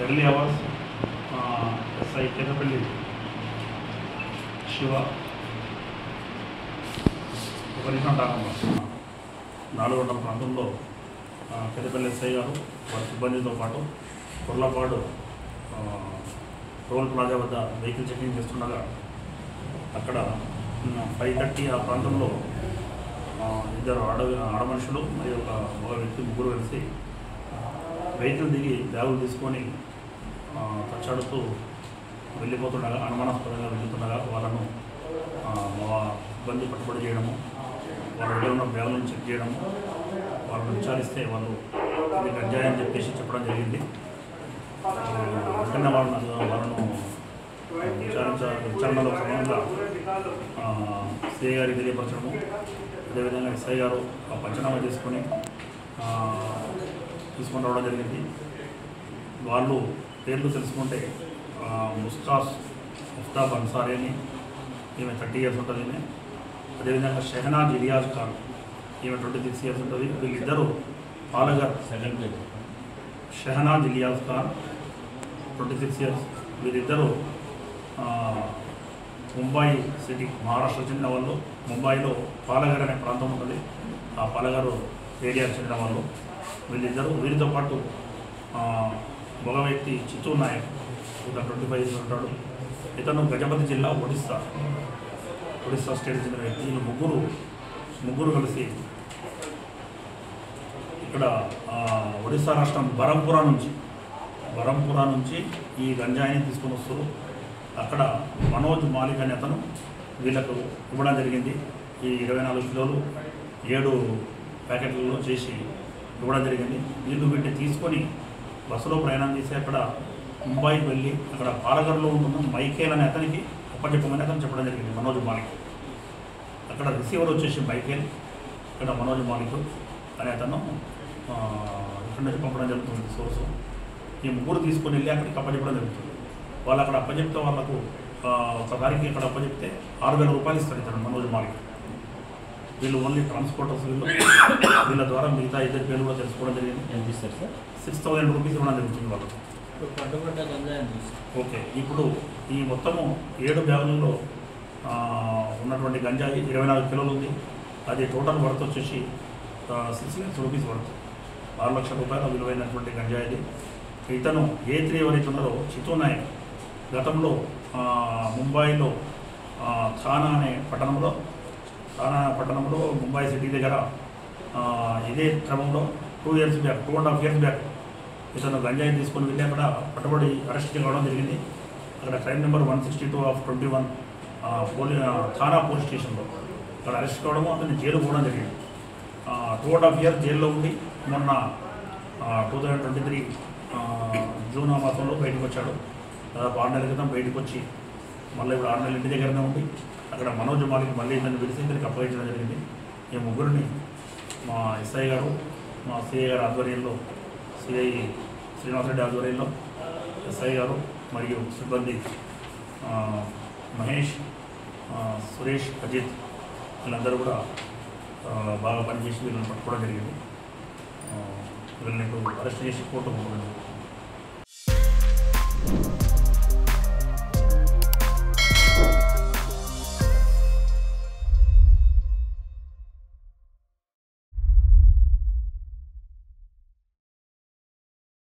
Early hours SI Kethepalli Siva ఉపరిషన్ టాకంలో 400 ప్రాంతంలో కేతపల్లి ఎస్ఐ గారు వారి సిబ్బందితో పాటు కొర్లపాడు టోల్ ప్లాజా వద్ద వెహికల్ చెకింగ్ చేస్తుండగా అక్కడ 5:30 ఆ ప్రాంతంలో ఇద్దరు ఆడమనుషులు మరియు ఒక మగ వ్యక్తి ముగ్గురు కలిసి వెహికల్ దిగి బ్యాగులు తీసుకొని తచ్చాడుతూ వెళ్ళిపోతుండగా అనుమానాస్పదంగా వెళ్తుండగా వాళ్ళను మా సిబ్బంది పట్టుబడి చేయడము వాళ్ళ దగ్గర ఉన్న బ్యాగులను చెక్ చేయడము వాళ్ళని విచారిస్తే వాళ్ళు ఇది గంజాయి అని చెప్పేసి చెప్పడం జరిగింది. వెంటనే వాళ్ళను విచారణలో క్రమంగా సిఐ గారికి తెలియపరచడము, అదేవిధంగా ఎస్ఐ గారు పంచనామా తీసుకొని తీసుకొని రావడం జరిగింది. వాళ్ళు పేర్లు తెలుసుకుంటే ముస్తాఫ్ ముఫ్తాబ్ అన్సారీ అని, ఈమె 30 years ఉంటుంది. ఈమె అదేవిధంగా షెహనాజ్ ఇలియాజ్ ఖాన్, ఈమె 26 years ఉంటుంది. వీళ్ళిద్దరూ పాలగర్ షెహనాజ్ ఇలియాజ్ ఖాన్ 26 years. వీరిద్దరూ ముంబై సిటీ మహారాష్ట్ర చెందిన వాళ్ళు. ముంబైలో పాలగర్ అనే ప్రాంతం ఉంటుంది, ఆ పాలగర్ ఏరియాకు చెందిన వాళ్ళు వీళ్ళిద్దరూ. వీరితో పాటు మగ వ్యక్తి చిత్తూరు నాయక్, ఇతను 25 years ఉంటాడు. ఇతను గజపతి జిల్లా ఒడిస్సా స్టేట్ చెందిన వ్యక్తి. వీళ్ళు ముగ్గురు కలిసి ఇక్కడ ఒడిస్సా రాష్ట్రం బరంపురా నుంచి ఈ గంజాయిని తీసుకొని వస్తారు. అక్కడ మనోజ్ మాలిక్ అనే అతను వీళ్ళకు ఇవ్వడం జరిగింది. ఈ 24 కిలోలు 7 ప్యాకెట్లలో చేసి ఇవ్వడం జరిగింది. వీటిని తీసుకొని బస్సులో ప్రయాణం చేసి అక్కడ ముంబైకి వెళ్ళి అక్కడ పాలగర్లో ఉన్న మైకేల్ అనే అతనికి అప్పచెప్పమని అతను చెప్పడం జరిగింది, మనోజ్ మాలిక్. అక్కడ రిసీవర్ వచ్చేసి మైకేల్, ఇక్కడ మనోజ్ మాలిక్ అనే అతను ఇక్కడ నుంచి పంపడం జరుగుతుంది సోర్సు. ఈ ముగ్గురు తీసుకొని వెళ్ళి అక్కడికి అప్పచెప్పడం జరుగుతుంది. వాళ్ళు అక్కడ అప్పచెప్తే వాళ్ళకు ఒకసారికి ఇక్కడ అప్పచెప్తే 6,000 రూపాయలు ఇస్తారు ఇతను మనోజ్ మాలిక్. వీళ్ళు ఓన్లీ ట్రాన్స్పోర్టర్స్. వీళ్ళ ద్వారా మిగతా ఇద్దరు పేర్లు కూడా తెలుసుకోవడం జరిగింది. ఎంత ఇస్తారు సార్? 6,000 రూపీస్ ఇవ్వడం జరుగుతుంది వాళ్ళకు. ఓకే, ఇప్పుడు ఈ మొత్తము 7 బ్యాగులలో ఉన్నటువంటి గంజాయి 24 కిలోలు ఉంది. అది టోటల్ వర్త్ వచ్చేసి 6 lakhs రూపీస్ వర్త్, 6 లక్షల రూపాయల విలువైనటువంటి గంజాయిది. ఇతను A3 ఎవరైతే ఉన్నారో చిత్తూరు నాయక్, గతంలో ముంబైలో థానా అనే పట్టణంలో ముంబై సిటీ దగ్గర ఇదే క్రమంలో 2.5 years బ్యాక్ ఇతను గంజాయి తీసుకొని వెళ్ళి అక్కడ పట్టుబడి అరెస్ట్ కావడం జరిగింది. అక్కడ క్రైమ్ నెంబర్ 162/21 థానా పోలీస్ స్టేషన్లో అక్కడ అరెస్ట్ కావడము, అతన్ని జైలు పోవడం జరిగింది. 2.5 years జైల్లో ఉండి మొన్న 2023 జూన్ మాసంలో బయటకు వచ్చాడు. దాదాపు 6 నెలల క్రితం బయటకు వచ్చి మళ్ళీ ఇప్పుడు 6 నెలలు ఇంటి దగ్గరనే ఉండి అక్కడ మనోజ్ మాలిక్ మళ్ళీ ఇతన్ని విడిసి ఇతనికి అప్పగించడం జరిగింది. ఈ ముగ్గురిని మా ఎస్ఐ గారు, మా సిఐ గారు ఆధ్వర్యంలో, సిఐ శ్రీనివాస్ రెడ్డి ఆధ్వర్యంలో ఎస్ఐ గారు మరియు సిబ్బంది మహేష్, సురేష్, అజిత్ వీళ్ళందరూ కూడా బాగా పనిచేసి వీళ్ళని పట్టుకోవడం జరిగింది. వీళ్ళని అరెస్ట్ చేసి కోర్టు